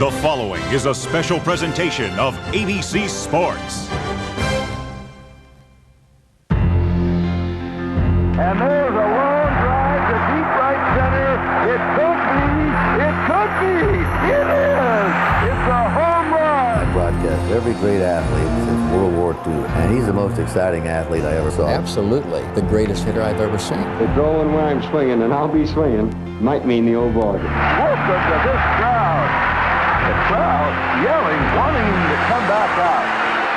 The following is a special presentation of ABC Sports. And there's a long drive to deep right center. It could be. It is. It's a home run. I broadcast every great athlete since World War II, and he's the most exciting athlete I ever saw. Absolutely. The greatest hitter I've ever seen. The going where I'm swinging, and I'll be swinging, might mean the old ball game. Welcome to this crowd. The crowd yelling, wanting him to come back out.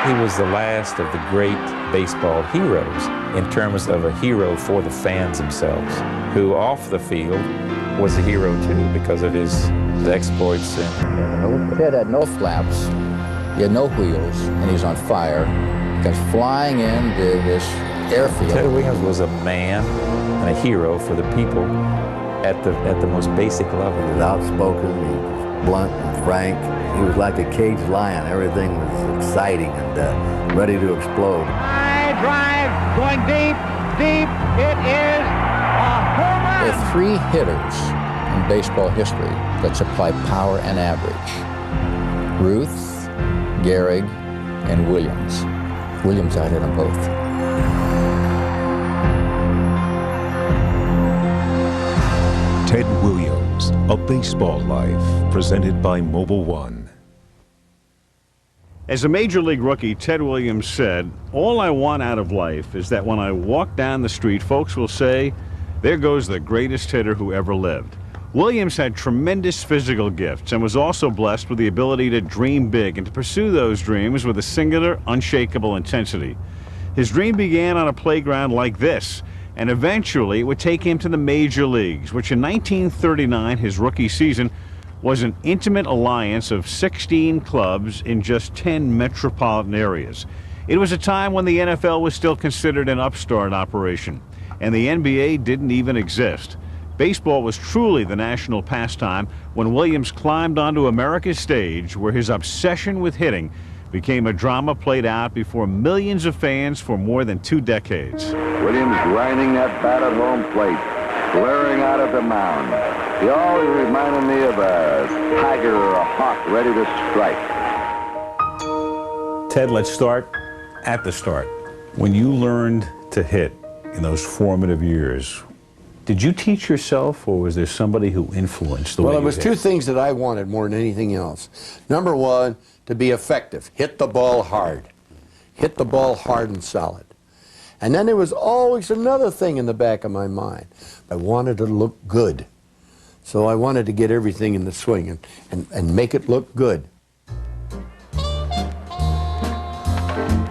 He was the last of the great baseball heroes in terms of a hero for the fans themselves, who off the field was a hero too because of his exploits. Ted had no flaps, he had no wheels, and he's on fire. He comes flying into this airfield. Ted Williams was a man and a hero for the people at the most basic level. He was outspoken, he was blunt and frank. He was like a caged lion. Everything was exciting and ready to explode. High drive, going deep. It is a home run. There are three hitters in baseball history that supply power and average: Ruth, Gehrig, and Williams. Williams out hit them both. Ted Williams, A Baseball Life, presented by Mobil 1. As a Major League rookie, Ted Williams said, "All I want out of life is that when I walk down the street, folks will say, 'There goes the greatest hitter who ever lived.'" Williams had tremendous physical gifts and was also blessed with the ability to dream big and to pursue those dreams with a singular, unshakable intensity. His dream began on a playground like this, and eventually it would take him to the major leagues, which in 1939, his rookie season, was an intimate alliance of 16 clubs in just 10 metropolitan areas. It was a time when the NFL was still considered an upstart operation, and the NBA didn't even exist. Baseball was truly the national pastime when Williams climbed onto America's stage, where his obsession with hitting became a drama played out before millions of fans for more than 2 decades. Williams grinding that bat at home plate, glaring out of the mound. He always reminded me of a tiger or a hawk ready to strike. Ted, let's start at the start. When you learned to hit in those formative years, did you teach yourself, or was there somebody who influenced the way you hit? Well, it was two things that I wanted more than anything else. Number one, to be effective. Hit the ball hard. Hit the ball hard and solid. And then there was always another thing in the back of my mind. I wanted to look good. So I wanted to get everything in the swing and make it look good.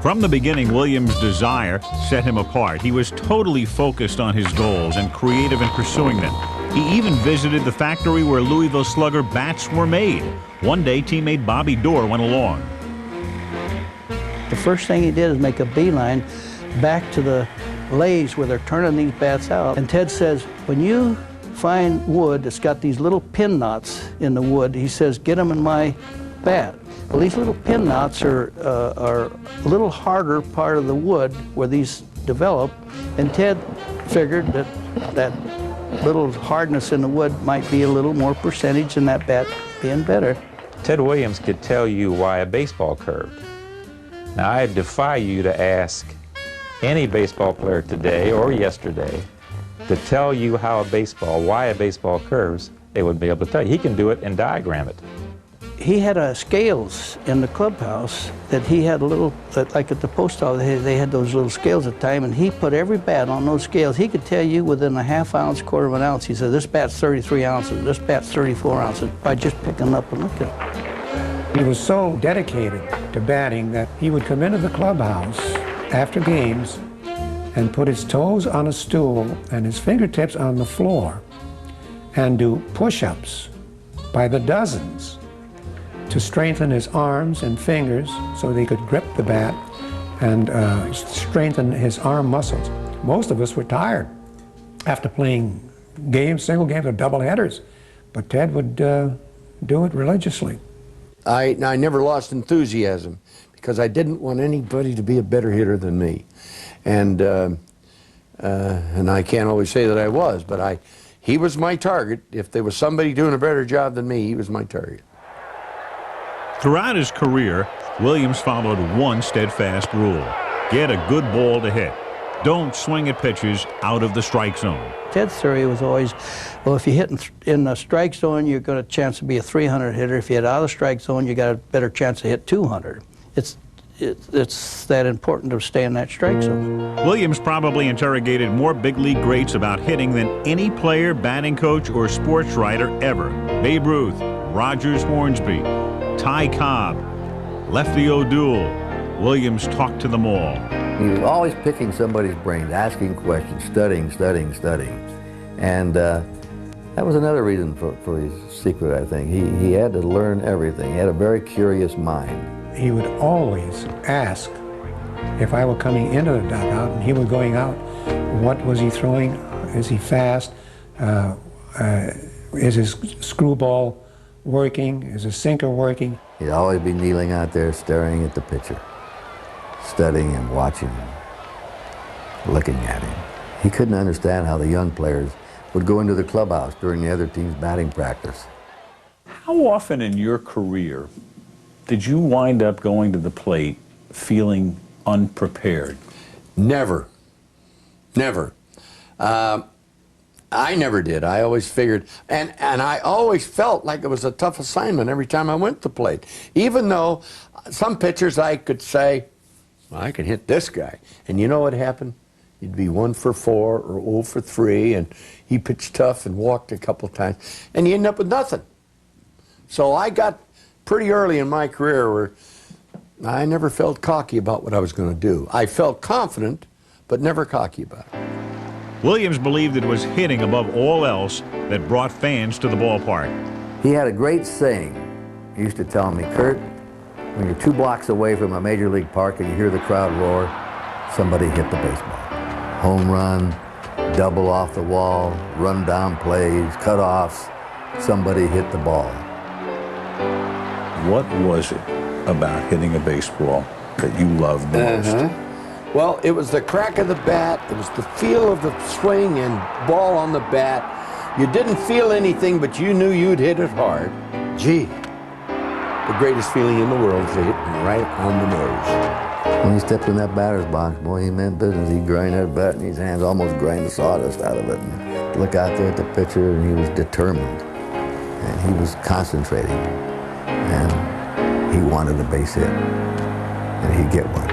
From the beginning, Williams' desire set him apart. He was totally focused on his goals and creative in pursuing them. He even visited the factory where Louisville Slugger bats were made. One day, teammate Bobby Doerr went along. The first thing he did is make a beeline back to the lathes where they're turning these bats out. And Ted says, when you find wood that's got these little pin knots in the wood, he says, get them in my bat. Well, these little pin knots are a little harder part of the wood where these develop, and Ted figured that little hardness in the wood might be a little more percentage in that bat being better. Ted Williams could tell you why a baseball curved. Now, I defy you to ask any baseball player today or yesterday to tell you why a baseball curves. They wouldn't be able to tell you. He can do it and diagram it. He had scales in the clubhouse that he had a little, like at the post office, they had those little scales at the time, and he put every bat on those scales. He could tell you within a half ounce, quarter of an ounce. He said, this bat's 33 ounces, this bat's 34 ounces, by just picking them up and looking. He was so dedicated to batting that he would come into the clubhouse after games and put his toes on a stool and his fingertips on the floor and do push-ups by the dozens to strengthen his arms and fingers so that he could grip the bat and strengthen his arm muscles. Most of us were tired after playing games, single games or double headers, but Ted would do it religiously. I never lost enthusiasm because I didn't want anybody to be a better hitter than me. And I can't always say that I was, but he was my target. If there was somebody doing a better job than me, he was my target. Throughout his career, Williams followed one steadfast rule: get a good ball to hit. Don't swing at pitches out of the strike zone. Ted's theory was always, well, if you hit in the strike zone, you've got a chance to be a 300 hitter. If you hit out of the strike zone, you got a better chance to hit 200. It's that important to stay in that strike zone. Williams probably interrogated more big league greats about hitting than any player, batting coach, or sports writer ever. Babe Ruth, Rogers Hornsby, Ty Cobb, Lefty O'Doul. Williams talked to them all. He was always picking somebody's brains, asking questions, studying. And that was another reason for his secret, I think. He had to learn everything. He had a very curious mind. He would always ask if I were coming into the dugout and he was going out, what was he throwing? Is he fast? Is his screwball working? Is his sinker working? He'd always be kneeling out there staring at the pitcher, studying him, watching him, looking at him. He couldn't understand how the young players would go into the clubhouse during the other team's batting practice. How often in your career did you wind up going to the plate feeling unprepared? Never. Never. I never did. I always figured, and I always felt like it was a tough assignment every time I went to plate. Even though some pitchers I could say, well, I can hit this guy. And you know what happened? He'd be 1 for 4 or 0 for 3, and he pitched tough and walked a couple times, and you end up with nothing. So I got pretty early in my career where I never felt cocky about what I was going to do. I felt confident, but never cocky about it. Williams believed it was hitting above all else that brought fans to the ballpark. He had a great saying. He used to tell me, Kurt, when you're 2 blocks away from a major league park and you hear the crowd roar, somebody hit the baseball. Home run, double off the wall, run down plays, cutoffs, somebody hit the ball. What was it about hitting a baseball that you loved the most? Well, it was the crack of the bat, it was the feel of the swing and ball on the bat. You didn't feel anything, but you knew you'd hit it hard. Gee, the greatest feeling in the world is to hit right on the nose. When he stepped in that batter's box, boy, he meant business. He'd grind that bat in his hands, almost grind the sawdust out of it. And look out there at the pitcher, and he was determined. And he was concentrating. And he wanted a base hit. And he'd get one.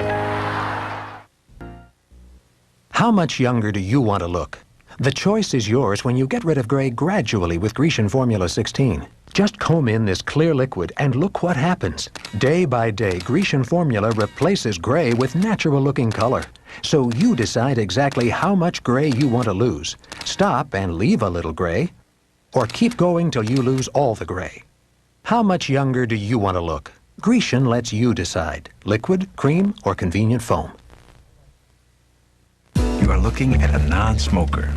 How much younger do you want to look? The choice is yours when you get rid of gray gradually with Grecian Formula 16. Just comb in this clear liquid and look what happens. Day by day, Grecian Formula replaces gray with natural-looking color. So you decide exactly how much gray you want to lose. Stop and leave a little gray, or keep going till you lose all the gray. How much younger do you want to look? Grecian lets you decide. Liquid, cream, or convenient foam. You are looking at a non-smoker.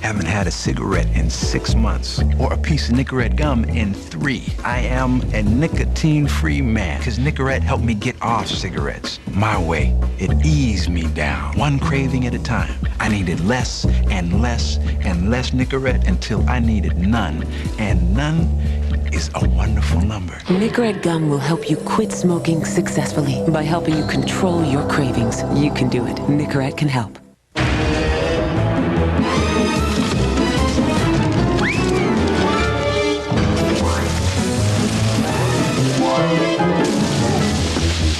Haven't had a cigarette in 6 months, or a piece of Nicorette gum in 3. I am a nicotine-free man, because Nicorette helped me get off cigarettes. My way. It eased me down, one craving at a time. I needed less and less and less Nicorette until I needed none. And none is a wonderful number. Nicorette gum will help you quit smoking successfully by helping you control your cravings. You can do it. Nicorette can help.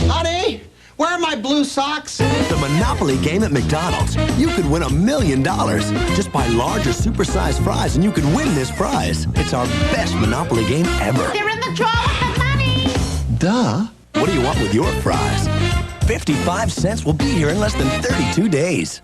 Honey, where are my blue socks? The Monopoly game at McDonald's. You could win $1 million. Just buy large or supersized fries and you could win this prize. It's our best Monopoly game ever. They're in the drawer with the money. Duh. What do you want with your fries? 55 cents will be here in less than 32 days.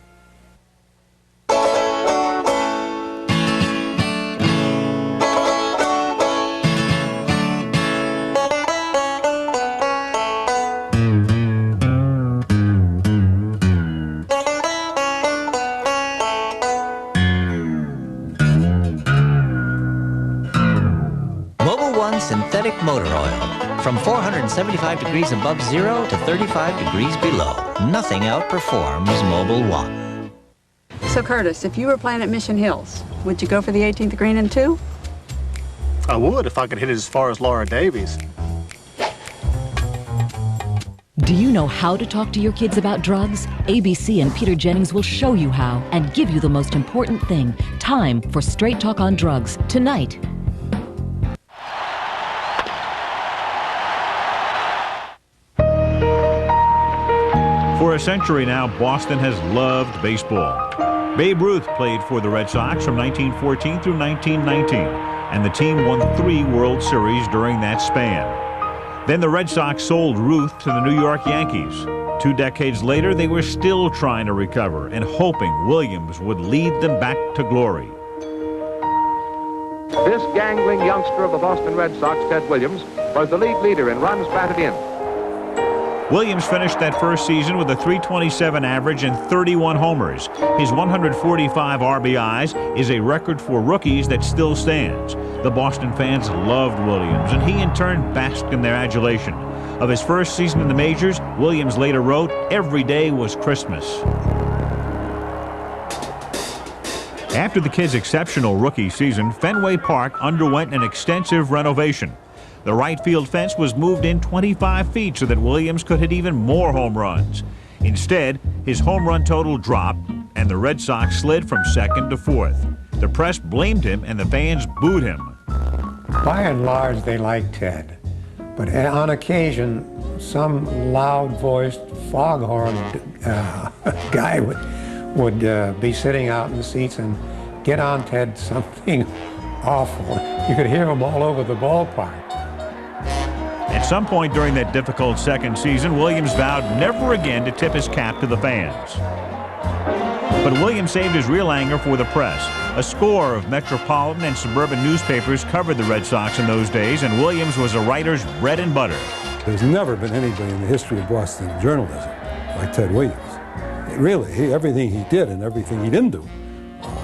Synthetic motor oil. From 475 degrees above zero to 35 degrees below. Nothing outperforms Mobil 1. So Curtis, if you were playing at Mission Hills, would you go for the 18th green in 2? I would if I could hit it as far as Laura Davies. Do you know how to talk to your kids about drugs? ABC and Peter Jennings will show you how and give you the most important thing, time for Straight Talk on Drugs, tonight. For a century now, Boston has loved baseball. Babe Ruth played for the Red Sox from 1914 through 1919, and the team won 3 World Series during that span. Then the Red Sox sold Ruth to the New York Yankees. 2 decades later, they were still trying to recover and hoping Williams would lead them back to glory. This gangling youngster of the Boston Red Sox, Ted Williams, was the league leader in runs batted in. Williams finished that first season with a .327 average and 31 homers. His 145 RBIs is a record for rookies that still stands. The Boston fans loved Williams, and he in turn basked in their adulation. Of his first season in the majors, Williams later wrote, "Every day was Christmas." After the kid's exceptional rookie season, Fenway Park underwent an extensive renovation. The right field fence was moved in 25 feet so that Williams could hit even more home runs. Instead, his home run total dropped, and the Red Sox slid from second to fourth. The press blamed him, and the fans booed him. By and large, they liked Ted. But on occasion, some loud-voiced foghorn guy would be sitting out in the seats and get on Ted something awful. You could hear him all over the ballpark. At some point during that difficult second season, Williams vowed never again to tip his cap to the fans. But Williams saved his real anger for the press. A score of metropolitan and suburban newspapers covered the Red Sox in those days, and Williams was a writer's bread and butter. There's never been anybody in the history of Boston journalism like Ted Williams. Really, everything he did and everything he didn't do,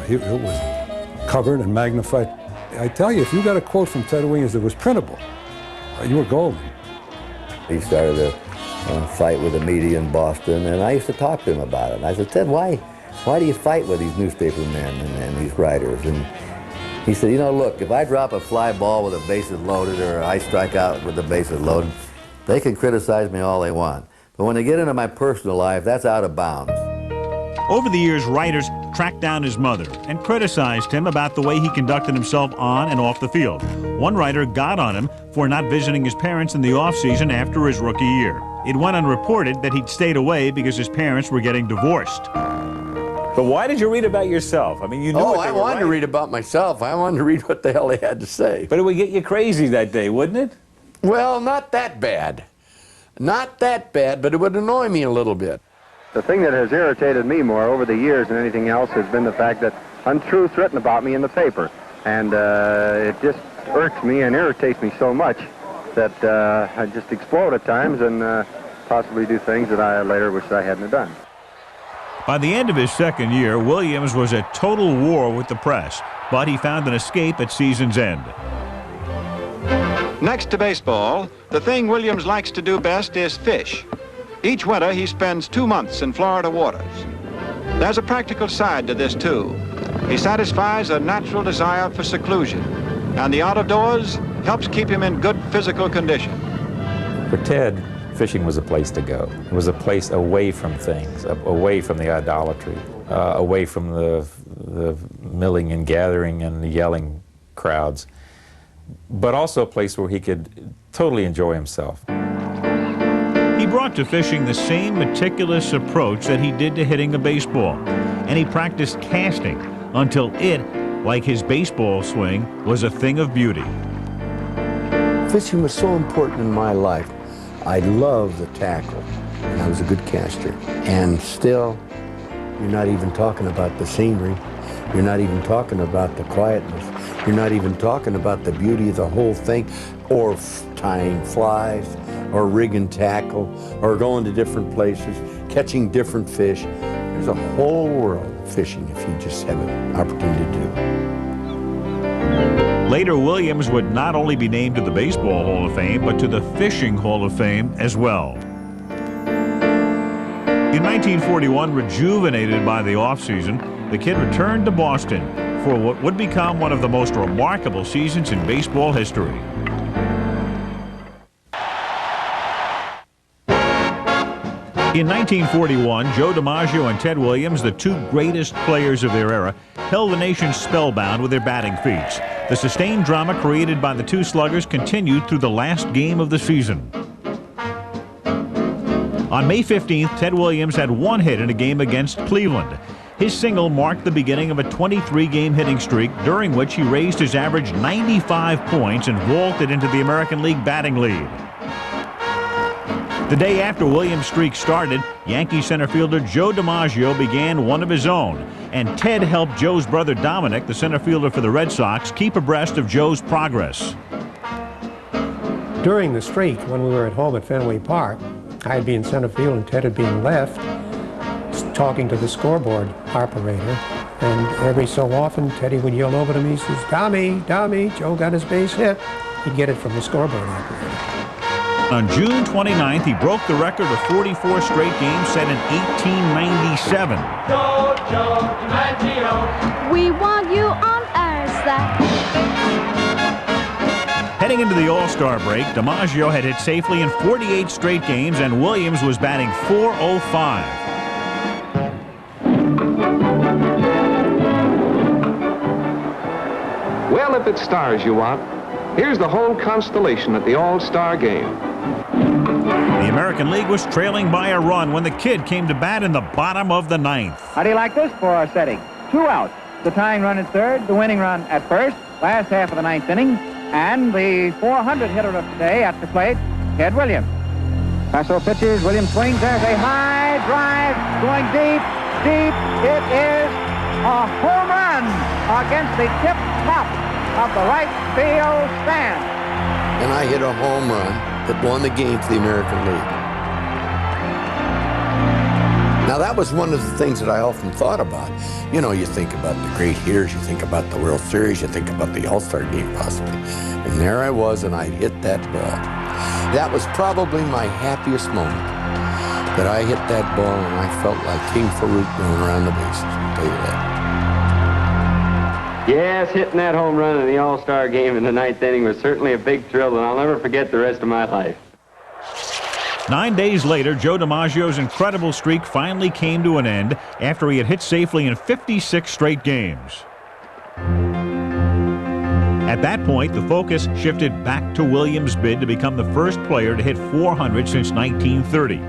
it was covered and magnified. I tell you, if you got a quote from Ted Williams that was printable, you were golden. He started a fight with the media in Boston, and I used to talk to him about it. And I said, Ted, why do you fight with these newspaper men and these writers? And he said, you know, look, if I drop a fly ball with the bases loaded or I strike out with the bases loaded, they can criticize me all they want. But when they get into my personal life, that's out of bounds. Over the years, writers tracked down his mother and criticized him about the way he conducted himself on and off the field. One writer got on him for not visiting his parents in the offseason after his rookie year. It went unreported that he'd stayed away because his parents were getting divorced. But why did you read about yourself? I mean, you knew what they I were wanted to writing. read about myself. I wanted to read what the hell they had to say. But it would get you crazy that day, wouldn't it? Well, not that bad. Not that bad, but it would annoy me a little bit. The thing that has irritated me more over the years than anything else has been the fact that untruth's written about me in the paper. And it just irks me and irritates me so much that I just explode at times and possibly do things that I later wish I hadn't have done. By the end of his second year, Williams was at total war with the press, but he found an escape at season's end. Next to baseball, the thing Williams likes to do best is fish. Each winter, he spends 2 months in Florida waters. There's a practical side to this, too. He satisfies a natural desire for seclusion, and the out of doors helps keep him in good physical condition. For Ted, fishing was a place to go. It was a place away from things, away from the idolatry, away from the milling and gathering and the yelling crowds, but also a place where he could totally enjoy himself. He brought to fishing the same meticulous approach that he did to hitting a baseball, and he practiced casting until it, like his baseball swing, was a thing of beauty. Fishing was so important in my life. I loved the tackle, and I was a good caster. And still, you're not even talking about the scenery. You're not even talking about the quietness. You're not even talking about the beauty of the whole thing, or tying flies, or rigging tackle, or going to different places, catching different fish. There's a whole world of fishing if you just have an opportunity to do. Later, Williams would not only be named to the Baseball Hall of Fame, but to the Fishing Hall of Fame as well. In 1941, rejuvenated by the offseason, the kid returned to Boston for what would become one of the most remarkable seasons in baseball history. In 1941, Joe DiMaggio and Ted Williams, the two greatest players of their era, held the nation spellbound with their batting feats. The sustained drama created by the two sluggers continued through the last game of the season. On May 15th, Ted Williams had one hit in a game against Cleveland. His single marked the beginning of a 23-game hitting streak, during which he raised his average 95 points and vaulted into the American League batting lead. The day after Williams' streak started, Yankee center fielder Joe DiMaggio began one of his own, and Ted helped Joe's brother Dominic, the center fielder for the Red Sox, keep abreast of Joe's progress. During the streak, when we were at home at Fenway Park, I'd be in center field and Ted would be in left, talking to the scoreboard operator, and every so often Teddy would yell over to me, he says, "Tommy, Tommy, Joe got his base hit." He'd get it from the scoreboard operator. On June 29th, he broke the record of 44 straight games set in 1897. Joe DiMaggio, we want you on our side. Heading into the All-Star break, DiMaggio had hit safely in 48 straight games, and Williams was batting .405. Well, if it's stars you want, here's the whole constellation at the All-Star game. The American League was trailing by a run when the Kid came to bat in the bottom of the ninth. How do you like this for our setting? 2 outs. The tying run at third, the winning run at first, last half of the ninth inning, and the 400 hitter of today at the plate, Ted Williams. Paso pitches, Williams swings, there's a high drive, going deep, deep. It is a home run against the tip top of the right field stand. And I hit a home run that won the game for the American League. Now that was one of the things that I often thought about. You know, you think about the great hitters, you think about the World Series, you think about the All-Star game possibly. And there I was, and I hit that ball. That was probably my happiest moment, that I hit that ball and I felt like King Farouk going around the bases, I'll tell you that. Yes, hitting that home run in the All-Star game in the ninth inning was certainly a big thrill, and I'll never forget the rest of my life. 9 days later, Joe DiMaggio's incredible streak finally came to an end after he had hit safely in 56 straight games. At that point, the focus shifted back to Williams' bid to become the first player to hit 400 since 1930.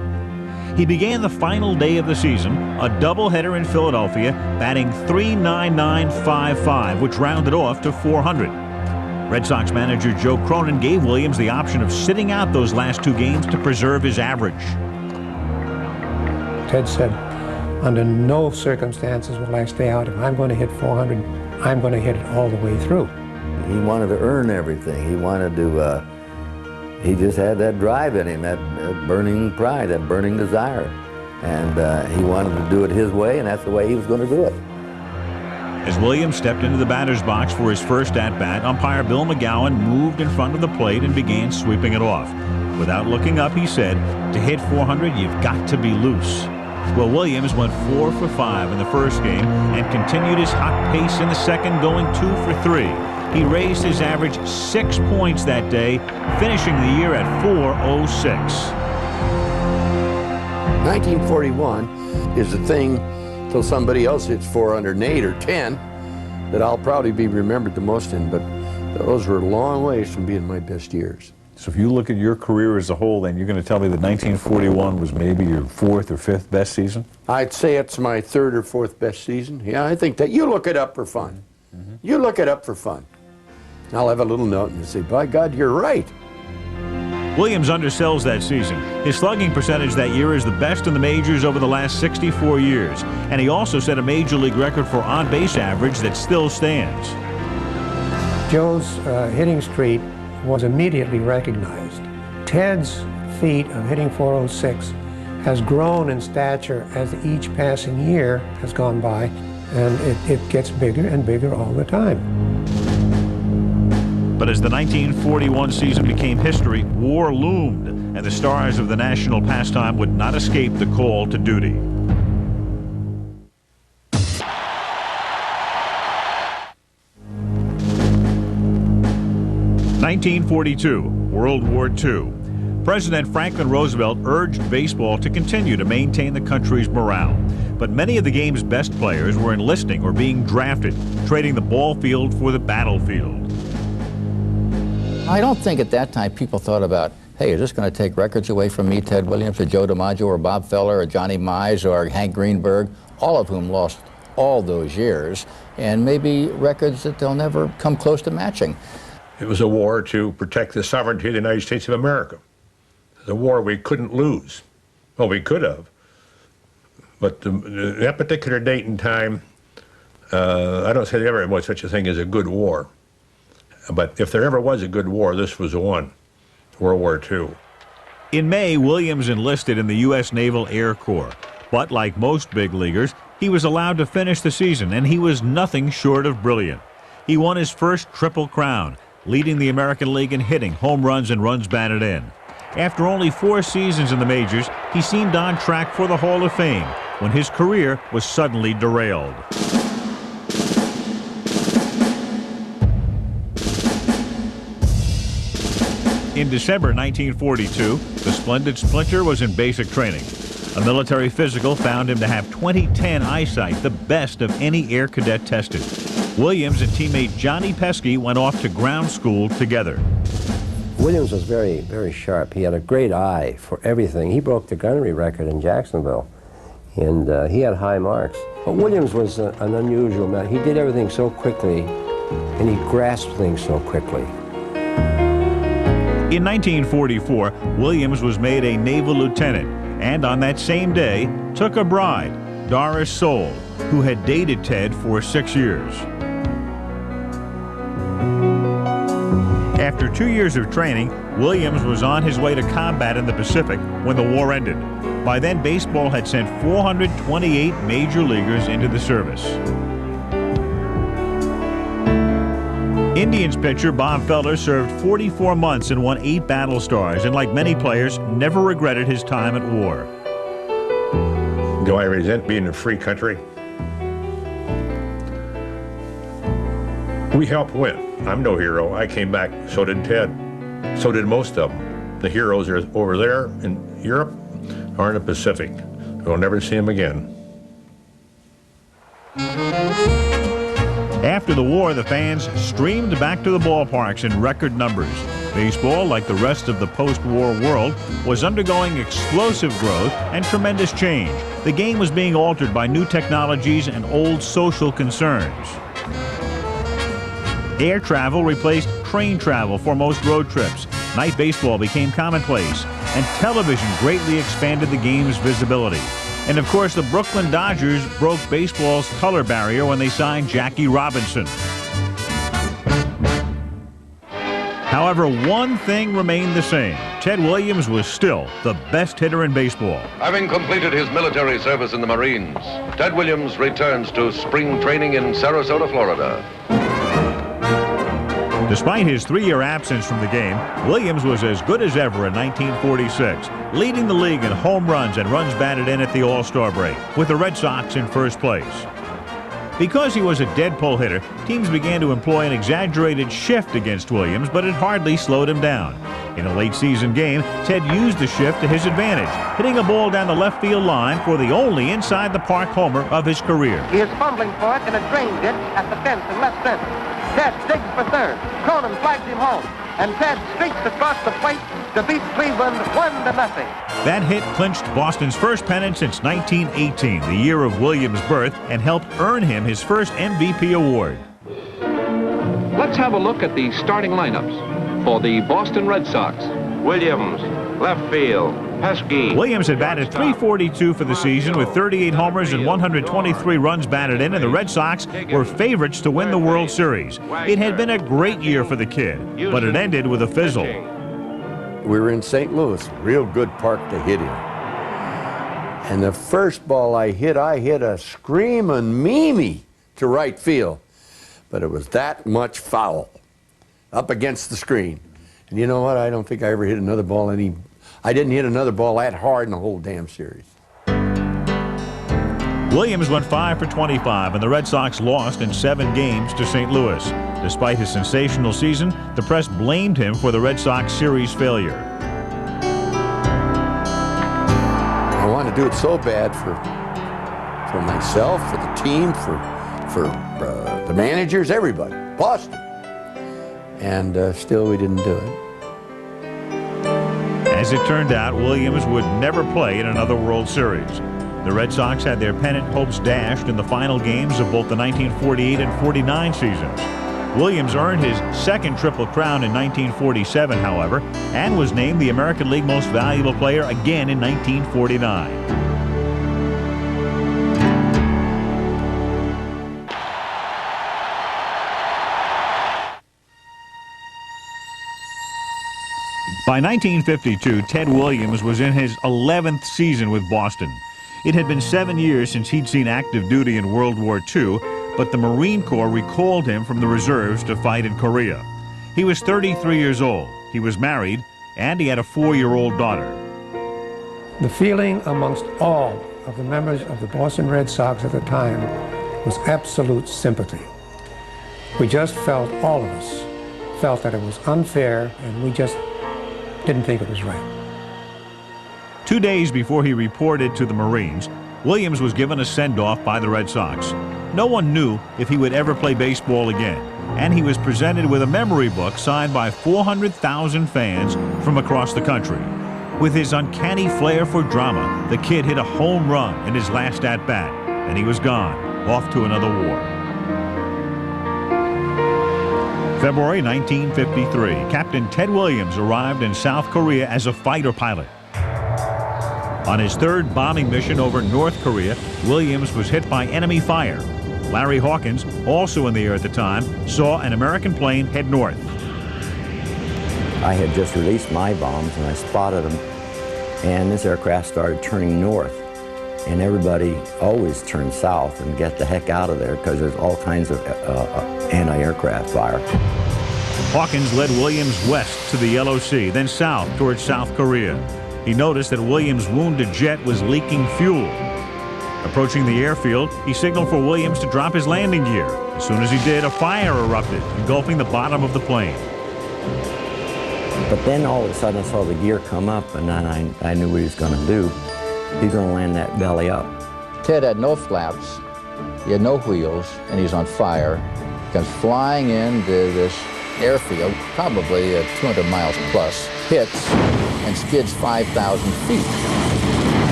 He began the final day of the season, a doubleheader in Philadelphia, batting .39955, which rounded off to 400. Red Sox manager Joe Cronin gave Williams the option of sitting out those last 2 games to preserve his average. Ted said, under no circumstances will I stay out. If I'm going to hit 400, I'm going to hit it all the way through. He wanted to earn everything. He wanted to, he just had that drive in him, that burning pride, that burning desire. And he wanted to do it his way, and that's the way he was going to do it. As Williams stepped into the batter's box for his first at-bat, umpire Bill McGowan moved in front of the plate and began sweeping it off. Without looking up, he said, "To hit 400, you've got to be loose." Well, Williams went 4 for 5 in the first game and continued his hot pace in the second, going 2 for 3. He raised his average 6 points that day, finishing the year at .406. 1941 is the thing till somebody else hits 408 or 10 that I'll probably be remembered the most in, but those were a long ways from being my best years. So if you look at your career as a whole, then you're going to tell me that 1941 was maybe your 4th or 5th best season? I'd say it's my 3rd or 4th best season. Yeah, I think that. You look it up for fun. You look it up for fun. I'll have a little note and say, by God, you're right. Williams undersells that season. His slugging percentage that year is the best in the majors over the last 64 years. And he also set a major league record for on-base average that still stands. Joe's hitting streak was immediately recognized. Ted's feat of hitting .406 has grown in stature as each passing year has gone by, and it gets bigger and bigger all the time. But as the 1941 season became history, war loomed, and the stars of the national pastime would not escape the call to duty. (1942) World War II. President Franklin Roosevelt urged baseball to continue to maintain the country's morale. But many of the game's best players were enlisting or being drafted, trading the ball field for the battlefield. I don't think at that time people thought about, hey, is this going to take records away from me, Ted Williams, or Joe DiMaggio, or Bob Feller, or Johnny Mize, or Hank Greenberg, all of whom lost all those years, and maybe records that they'll never come close to matching. It was a war to protect the sovereignty of the United States of America. It was a war we couldn't lose. Well, we could have. But that particular date and time, I don't say there ever was such a thing as a good war. But if there ever was a good war, this was the one, World War II. In May, Williams enlisted in the U.S. Naval Air Corps. But like most big leaguers, he was allowed to finish the season, and he was nothing short of brilliant. He won his first Triple Crown, leading the American League in hitting, home runs, and runs batted in. After only 4 seasons in the majors, he seemed on track for the Hall of Fame when his career was suddenly derailed. In December 1942, the splendid Splinter was in basic training. A military physical found him to have 20/10 eyesight, the best of any air cadet tested. Williams and teammate Johnny Pesky went off to ground school together. Williams was very, very sharp. He had a great eye for everything. He broke the gunnery record in Jacksonville, and he had high marks. But Williams was an unusual man. He did everything so quickly, and he grasped things so quickly. In 1944, Williams was made a naval lieutenant, and on that same day, took a bride, Doris Soule, who had dated Ted for 6 years. After 2 years of training, Williams was on his way to combat in the Pacific when the war ended. By then, baseball had sent 428 major leaguers into the service. Indians pitcher Bob Feller served 44 months and won 8 battle stars, and like many players, never regretted his time at war. Do I resent being a free country? We helped win. I'm no hero. I came back, so did Ted. So did most of them. The heroes are over there in Europe or in the Pacific. We'll never see them again. After the war, the fans streamed back to the ballparks in record numbers. Baseball, like the rest of the post-war world, was undergoing explosive growth and tremendous change. The game was being altered by new technologies and old social concerns. Air travel replaced train travel for most road trips. Night baseball became commonplace, and television greatly expanded the game's visibility. And of course, the Brooklyn Dodgers broke baseball's color barrier when they signed Jackie Robinson. However, one thing remained the same. Ted Williams was still the best hitter in baseball. Having completed his military service in the Marines, Ted Williams returns to spring training in Sarasota, Florida. Despite his 3-year absence from the game, Williams was as good as ever in 1946, leading the league in home runs and runs batted in at the All-Star break, with the Red Sox in first place. Because he was a dead pull hitter, teams began to employ an exaggerated shift against Williams, but it hardly slowed him down. In a late-season game, Ted used the shift to his advantage, hitting a ball down the left field line for the only inside-the-park homer of his career. He is fumbling for it in a drain ditch at the fence in left center. Ted digs for third. Cronin flags him home. And Ted streaks across the plate to beat Cleveland 1-0. That hit clinched Boston's first pennant since 1918, the year of Williams' birth, and helped earn him his first MVP award. Let's have a look at the starting lineups for the Boston Red Sox. Williams, left field. Pesky. Williams had batted .342 for the season with 38 homers and 123 runs batted in, and the Red Sox were favorites to win the World Series. It had been a great year for the kid, but it ended with a fizzle. We were in St. Louis, real good park to hit in. And the first ball I hit a screaming Mimi to right field. But it was that much foul up against the screen. And you know what? I don't think I ever hit another ball I didn't hit another ball that hard in the whole damn series. Williams went 5 for 25, and the Red Sox lost in 7 games to St. Louis. Despite his sensational season, the press blamed him for the Red Sox series failure. wanted to do it so bad for myself, for the team, for the managers, everybody, Boston. And still we didn't do it. As it turned out, Williams would never play in another World Series. The Red Sox had their pennant hopes dashed in the final games of both the 1948 and 49 seasons. Williams earned his second Triple Crown in 1947, however, and was named the American League Most Valuable Player again in 1949. By 1952, Ted Williams was in his 11th season with Boston. It had been 7 years since he'd seen active duty in World War II, but the Marine Corps recalled him from the reserves to fight in Korea. He was 33 years old, he was married, and he had a 4-year-old daughter. The feeling amongst all of the members of the Boston Red Sox at the time was absolute sympathy. We just felt, all of us, felt that it was unfair, and we just didn't think it was right. 2 days before he reported to the Marines, Williams was given a send-off by the Red Sox. No one knew if he would ever play baseball again, and he was presented with a memory book signed by 400,000 fans from across the country. With his uncanny flair for drama, the kid hit a home run in his last at-bat, and he was gone, off to another war. February 1953, Captain Ted Williams arrived in South Korea as a fighter pilot. On his third bombing mission over North Korea, Williams was hit by enemy fire. Larry Hawkins, also in the air at the time, saw an American plane head north. I had just released my bombs and I spotted them, and this aircraft started turning north. And everybody always turns south and get the heck out of there because there's all kinds of anti-aircraft fire. Hawkins led Williams west to the Yellow Sea, then south towards South Korea. He noticed that Williams' wounded jet was leaking fuel. Approaching the airfield, he signaled for Williams to drop his landing gear. As soon as he did, a fire erupted, engulfing the bottom of the plane. But then all of a sudden I saw the gear come up, and then I knew what he was going to do. He's going to land that belly up. Ted had no flaps, he had no wheels, and he's on fire. He comes flying into this airfield, probably 200 miles plus, hits and skids 5,000 feet.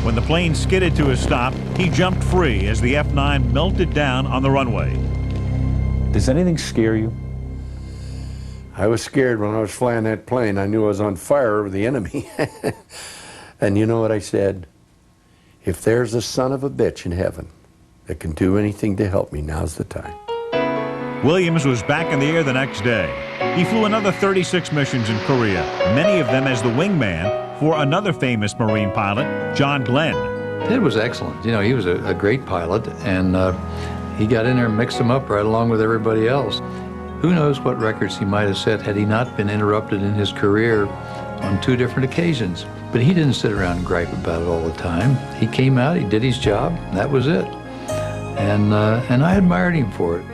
When the plane skidded to a stop, he jumped free as the F-9 melted down on the runway. Does anything scare you? I was scared when I was flying that plane. I knew I was on fire over the enemy. And you know what I said? If there's a son of a bitch in heaven that can do anything to help me, now's the time. Williams was back in the air the next day. He flew another 36 missions in Korea, many of them as the wingman for another famous Marine pilot, John Glenn. Ted was excellent. You know, he was a great pilot, and he got in there and mixed them up right along with everybody else. Who knows what records he might have set had he not been interrupted in his career on 2 different occasions. But he didn't sit around and gripe about it all the time. He came out, he did his job, and that was it. And I admired him for it.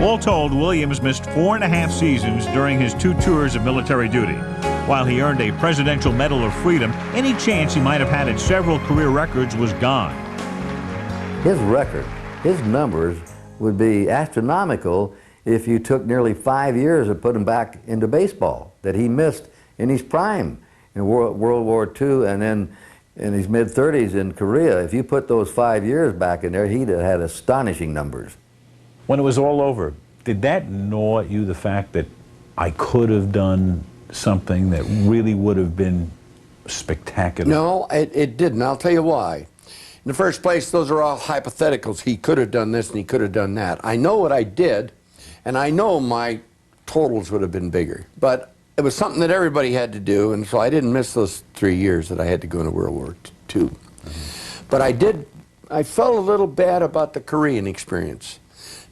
All told, Williams missed 4.5 seasons during his 2 tours of military duty. While he earned a Presidential Medal of Freedom, any chance he might have had at several career records was gone. His record, his numbers would be astronomical if you took nearly 5 years and put him back into baseball that he missed in his prime in World War II and then in his mid-30s in Korea. If you put those 5 years back in there, he'd have had astonishing numbers. When it was all over, did that gnaw at you, the fact that I could have done something that really would have been spectacular? No, it didn't. I'll tell you why. In the first place, those are all hypotheticals. He could have done this and he could have done that. I know what I did, and I know my totals would have been bigger. But it was something that everybody had to do, and so I didn't miss those 3 years that I had to go into World War II. But I felt a little bad about the Korean experience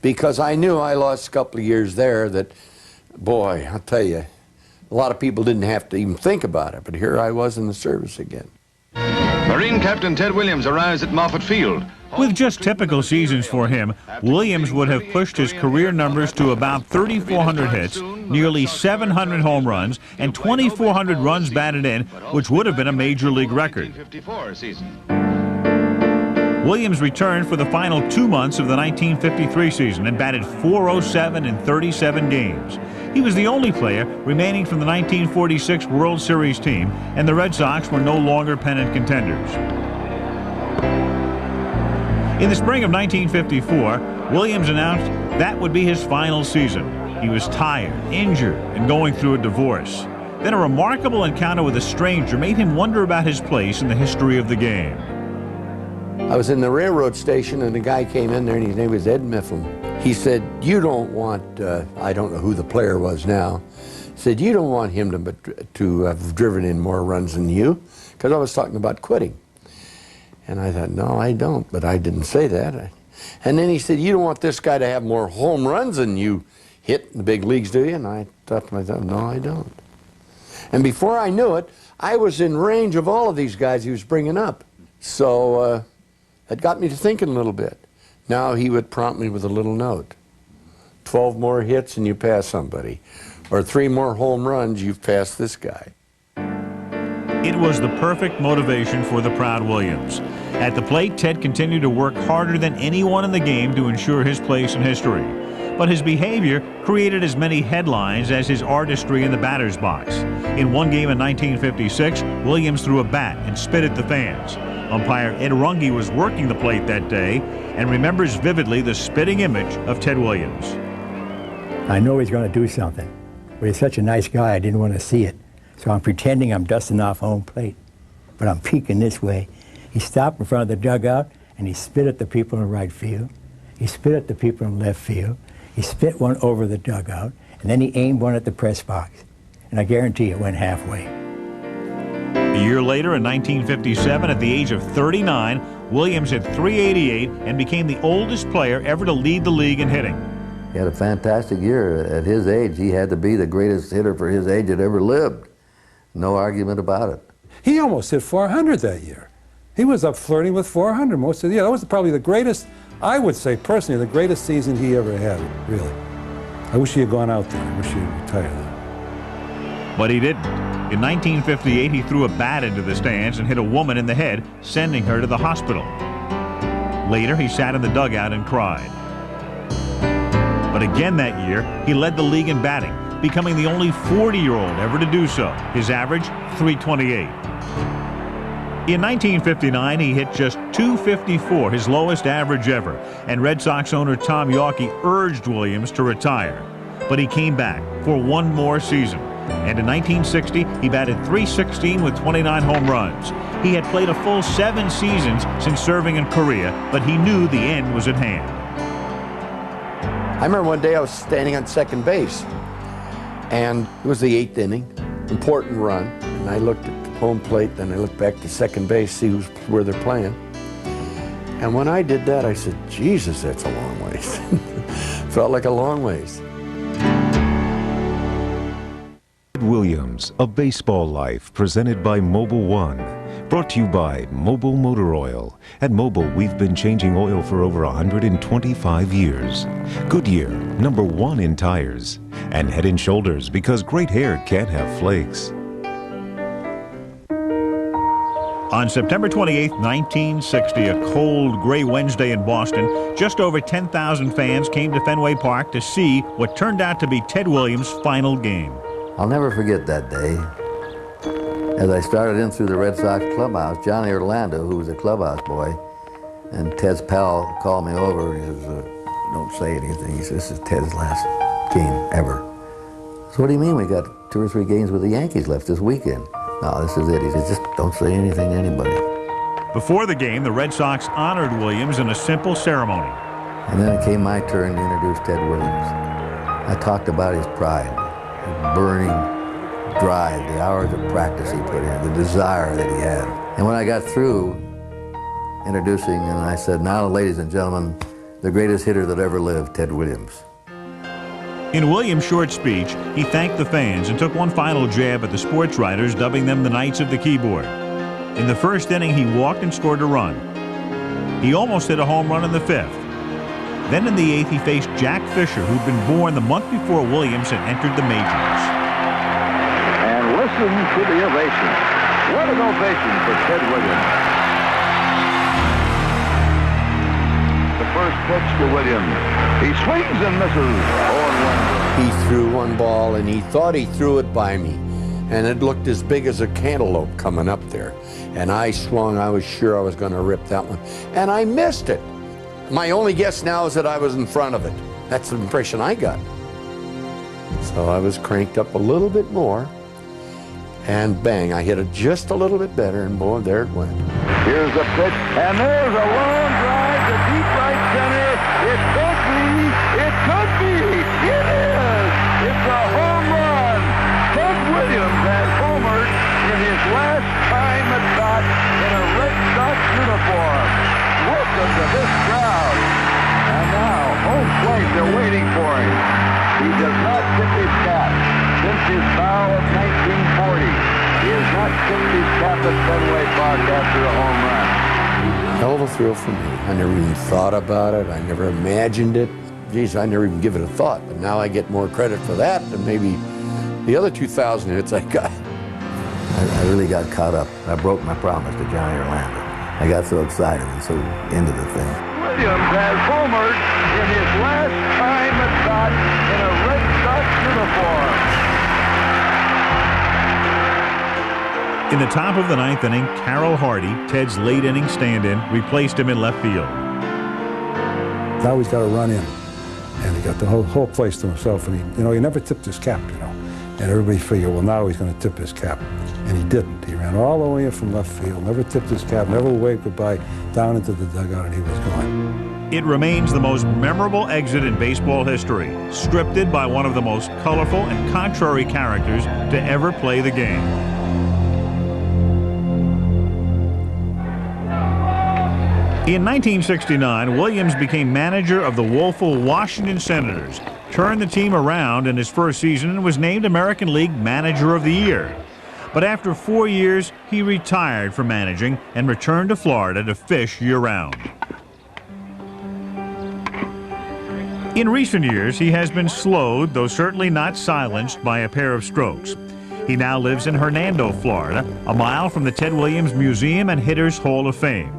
because I knew I lost a couple of years there that, boy, I'll tell you, a lot of people didn't have to even think about it, but here I was in the service again. Marine Captain Ted Williams arrives at Moffett Field, With just typical seasons for him, Williams would have pushed his career numbers to about 3,400 hits, nearly 700 home runs, and 2,400 runs batted in, which would have been a major league record. Williams returned for the final 2 months of the 1953 season and batted .407 in 37 games. He was the only player remaining from the 1946 World Series team, and the Red Sox were no longer pennant contenders. In the spring of 1954, Williams announced that would be his final season. He was tired, injured, and going through a divorce. Then a remarkable encounter with a stranger made him wonder about his place in the history of the game. I was in the railroad station, and a guy came in there, and his name was Ed Mifflin. He said, you don't want, I don't know who the player was now, he said, you don't want him to have driven in more runs than you, because I was talking about quitting. And I thought, no, I don't, but I didn't say that. And then he said, you don't want this guy to have more home runs than you hit in the big leagues, do you? And I thought to myself, no, I don't. And before I knew it, I was in range of all of these guys he was bringing up. So it got me to thinking a little bit. Now he would prompt me with a little note. 12 more hits and you pass somebody. Or 3 more home runs, you've passed this guy. It was the perfect motivation for the proud Williams. At the plate, Ted continued to work harder than anyone in the game to ensure his place in history. But his behavior created as many headlines as his artistry in the batter's box. In one game in 1956, Williams threw a bat and spit at the fans. Umpire Ed Runge was working the plate that day and remembers vividly the spitting image of Ted Williams. I know he's going to do something, but he's such a nice guy I didn't want to see it. So I'm pretending I'm dusting off home plate, but I'm peeking this way. He stopped in front of the dugout and he spit at the people in right field. He spit at the people in left field. He spit one over the dugout, and then he aimed one at the press box. And I guarantee it went halfway. A year later, in 1957, at the age of 39, Williams hit .388 and became the oldest player ever to lead the league in hitting. He had a fantastic year. At his age, he had to be the greatest hitter for his age that ever lived. No argument about it. He almost hit 400 that year. He was up flirting with 400 most of the year. That was probably the greatest, I would say personally, the greatest season he ever had, really. I wish he had gone out there. I wish he had retired. But he didn't. In 1958, he threw a bat into the stands and hit a woman in the head, sending her to the hospital. Later, he sat in the dugout and cried. But again that year, he led the league in batting, becoming the only 40-year-old ever to do so. His average, .328. In 1959, he hit just .254, his lowest average ever, and Red Sox owner Tom Yawkey urged Williams to retire. But he came back for one more season. And in 1960, he batted .316 with 29 home runs. He had played a full 7 seasons since serving in Korea, but he knew the end was at hand. I remember one day I was standing on second base, and it was the 8th inning, important run, and I looked at the home plate, then I looked back to second base, see where they're playing. And when I did that, I said, Jesus, that's a long ways. Felt like a long ways. Williams, A Baseball Life, presented by Mobil 1. Brought to you by Mobil Motor Oil. At Mobil, we've been changing oil for over 125 years. Goodyear, #1 in tires. And Head & Shoulders, because great hair can't have flakes. On September 28, 1960, a cold, gray Wednesday in Boston, just over 10,000 fans came to Fenway Park to see what turned out to be Ted Williams' final game. I'll never forget that day. As I started in through the Red Sox clubhouse, Johnny Orlando, who was a clubhouse boy, and Ted's pal called me over. He says, don't say anything. He says, this is Ted's last game ever. So what do you mean? We got 2 or 3 games with the Yankees left this weekend. No, this is it. He says, just don't say anything to anybody. Before the game, the Red Sox honored Williams in a simple ceremony. And then it came my turn to introduce Ted Williams. I talked about his pride, his burning drive, the hours of practice he put in, the desire that he had. And when I got through introducing, and I said, now, ladies and gentlemen, the greatest hitter that ever lived, Ted Williams. In Williams' short speech, he thanked the fans and took one final jab at the sports writers, dubbing them the Knights of the Keyboard. In the first inning, he walked and scored a run. He almost hit a home run in the 5th. Then in the 8th, he faced Jack Fisher, who'd been born the month before Williams had entered the majors. And listen to the ovation. What an ovation for Ted Williams. The first pitch to Williams. He swings and misses. 0-1. He threw one ball, and he thought he threw it by me. And it looked as big as a cantaloupe coming up there. And I swung. I was sure I was going to rip that one. And I missed it. My only guess now is that I was in front of it. That's the impression I got. So I was cranked up a little bit more. And bang, I hit it just a little bit better, and boy, there it went. Here's the pitch, and there's a long drive to deep right center. It could be, it could be, it is! It's a home run! Ted Williams has homered in his last time at bat in a Red Sox uniform. Welcome to this crowd. And now, home plate, they're waiting for him. He does not tip his cap. Since his foul of 1940, he has not tipped his cap at Fenway Park after a home run. Hell of a thrill for me. I never even thought about it. I never imagined it. Geez, I never even give it a thought. But now I get more credit for that than maybe the other 2,000 hits I got. I really got caught up. I broke my promise to Johnny Orlando. I got so excited and so into the thing. Williams has homered in his last time at bat in a Red Sox uniform. In the top of the 9th inning, Carroll Hardy, Ted's late inning stand-in, replaced him in left field. Now he's got to run in, and he got the whole place to himself. And he never tipped his cap, And everybody figured, well, now he's going to tip his cap, and he didn't. He ran all the way in from left field, never tipped his cap, never waved goodbye, down into the dugout, and he was gone. It remains the most memorable exit in baseball history, scripted by one of the most colorful and contrary characters to ever play the game. In 1969, Williams became manager of the woeful Washington Senators, turned the team around in his first season, and was named American League Manager of the Year. But after 4 years, he retired from managing and returned to Florida to fish year-round. In recent years, he has been slowed, though certainly not silenced, by a pair of strokes. He now lives in Hernando, Florida, a mile from the Ted Williams Museum and Hitters Hall of Fame.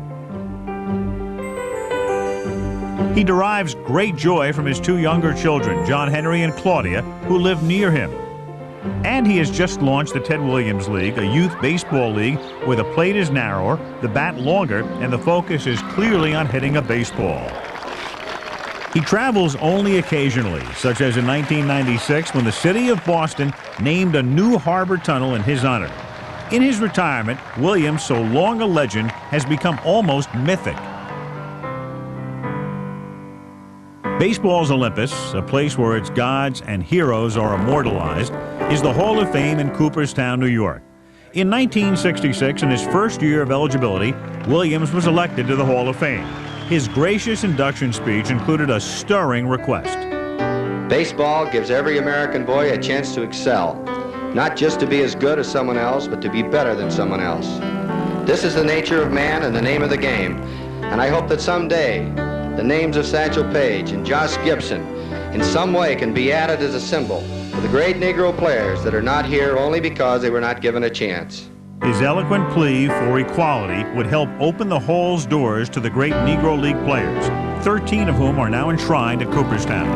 He derives great joy from his 2 younger children, John Henry and Claudia, who live near him. And he has just launched the Ted Williams League, a youth baseball league where the plate is narrower, the bat longer, and the focus is clearly on hitting a baseball. He travels only occasionally, such as in 1996 when the city of Boston named a new harbor tunnel in his honor. In his retirement, Williams, so long a legend, has become almost mythic. Baseball's Olympus, a place where its gods and heroes are immortalized, is the Hall of Fame in Cooperstown, New York. In 1966, in his first year of eligibility, Williams was elected to the Hall of Fame. His gracious induction speech included a stirring request. Baseball gives every American boy a chance to excel, not just to be as good as someone else, but to be better than someone else. This is the nature of man and the name of the game, and I hope that someday the names of Satchel Paige and Josh Gibson in some way can be added as a symbol for the great Negro players that are not here only because they were not given a chance. His eloquent plea for equality would help open the Hall's doors to the great Negro League players, 13 of whom are now enshrined at Cooperstown.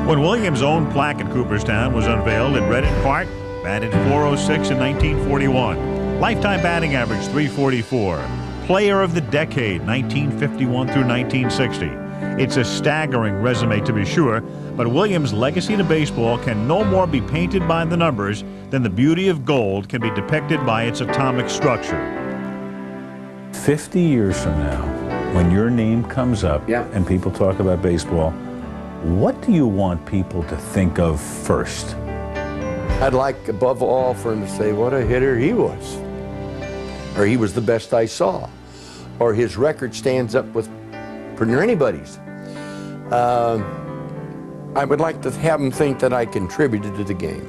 When Williams' own plaque at Cooperstown was unveiled, it read in part, batted .406 in 1941, lifetime batting average .344. Player of the Decade, 1951 through 1960. It's a staggering resume to be sure, but Williams' legacy to baseball can no more be painted by the numbers than the beauty of gold can be depicted by its atomic structure. 50 years from now, when your name comes up and people talk about baseball, what do you want people to think of first? I'd like, above all, for him to say what a hitter he was. Or he was the best I saw, or his record stands up with anybody's. I would like to have him think that I contributed to the game.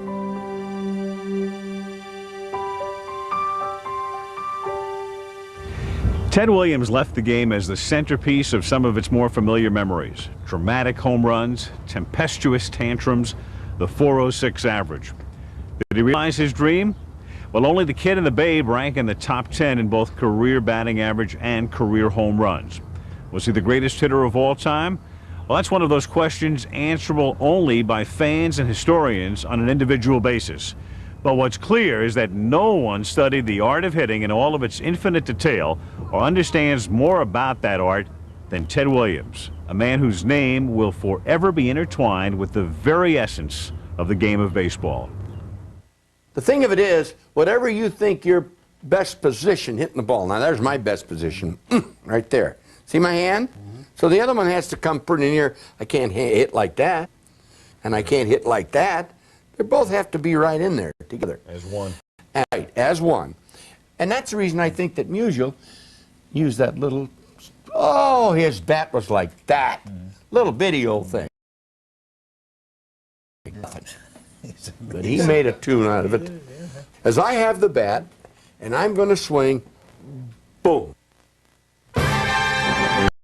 Ted Williams left the game as the centerpiece of some of its more familiar memories. Dramatic home runs, tempestuous tantrums, the .406 average. Did he realize his dream? Well, only the kid and the babe rank in the top 10 in both career batting average and career home runs. Was he the greatest hitter of all time? Well, that's one of those questions answerable only by fans and historians on an individual basis. But what's clear is that no one studied the art of hitting in all of its infinite detail or understands more about that art than Ted Williams, a man whose name will forever be intertwined with the very essence of the game of baseball. The thing of it is, whatever you think your best position hitting the ball, now there's my best position, right there. See my hand? So the other one has to come pretty near. I can't hit like that, and I can't hit like that. They both have to be right in there together. As one. Right, as one. And that's the reason I think that Musial used that little, oh, his bat was like that. Little bitty old thing. Nothing. But he made a tune out of it. As I have the bat, and I'm going to swing, boom.